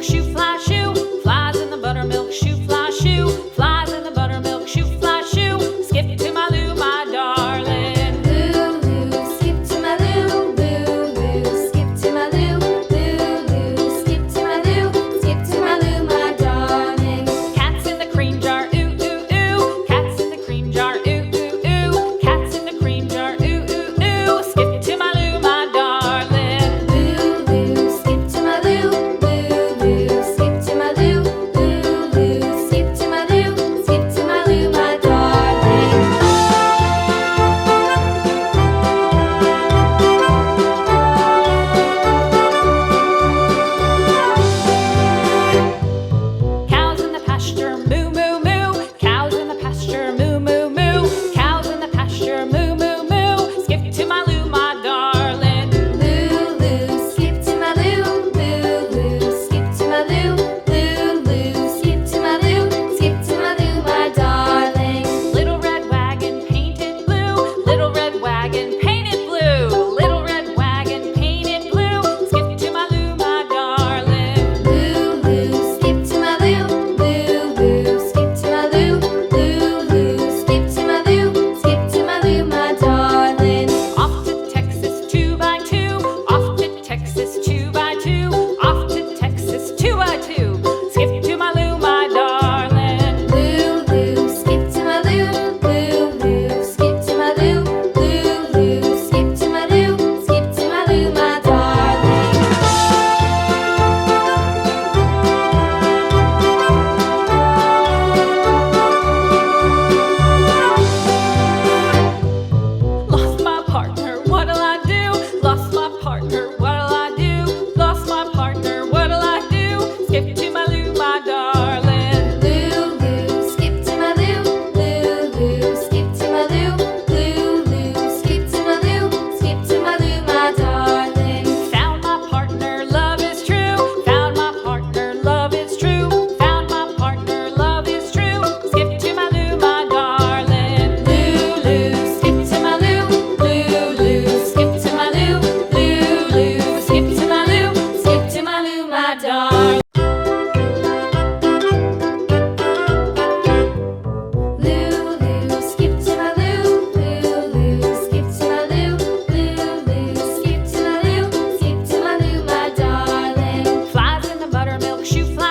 buttermilk shoe fly shoe. Flies in the buttermilk shoe fly shoe. Flies in the buttermilk shoe fly shoe. Skip to my Lou, my darling. Lou, skip to my Lou, Lou, skip to my Lou, Lou, skip to my Lou, skip to my Lou, my darling. Cats in the cream jar, ooh, ooh, ooh. Cats in the cream jar, ooh, ooh, ooh. Cats in the cream jar, ooh, ooh, ooh. Skip to my Lou, my darling. Lou, skip to my Lou, Lou, skip to my Lou, Lou, skip to my Lou, skip to my Lou, my darling. Cows in the pasture, moo, moo, moo. Cows in the pasture, moo, moo, moo. Cows in the pasture, moo, moo, moo. Skip to my Lou, my darling. Lou, skip to my Lou, Lou, skip to my Lou, Lou, skip to my Lou, skip to my Lou, my darling. Little red wagon painted blue. Little red wagon painted blue. Little red wagon painted blue. Skip to my Lou, my darling. Lou, skip to my Lou, Lou, skip to my Lou, Lou, skip to my Lou, skip to my Lou, my darling. Off to Texas 2x2. Off to Texas 2x2. Off to Texas 2x2. Skip to my Lou, my darling. Lou, skip to my Lou, Lou, skip to my Lou, Lou, skip to my Lou, skip to my Lou, my darling. Lost my partner, what'll I do? Lost my partner, what'll I do? Lost my partner, what'll I do? Skip to my Lou, my darling. Lou, skip to my Lou, Lou, skip to my Lou, Lou, skip to my Lou, skip to my Lou, my darling. Found my partner, love is true. Found my partner, love is true. Found my partner, love is true. Skip to my Lou, my darling. Lou, skip to my Lou, Lou, skip to my Lou, Lou, skip to my Lou, skip to my Lou, my darling. Lou, skip to my Lou, Lou, skip to my Lou, Lou, skip to my Lou, skip to my Lou, my darling. Flies in the buttermilk shoe fly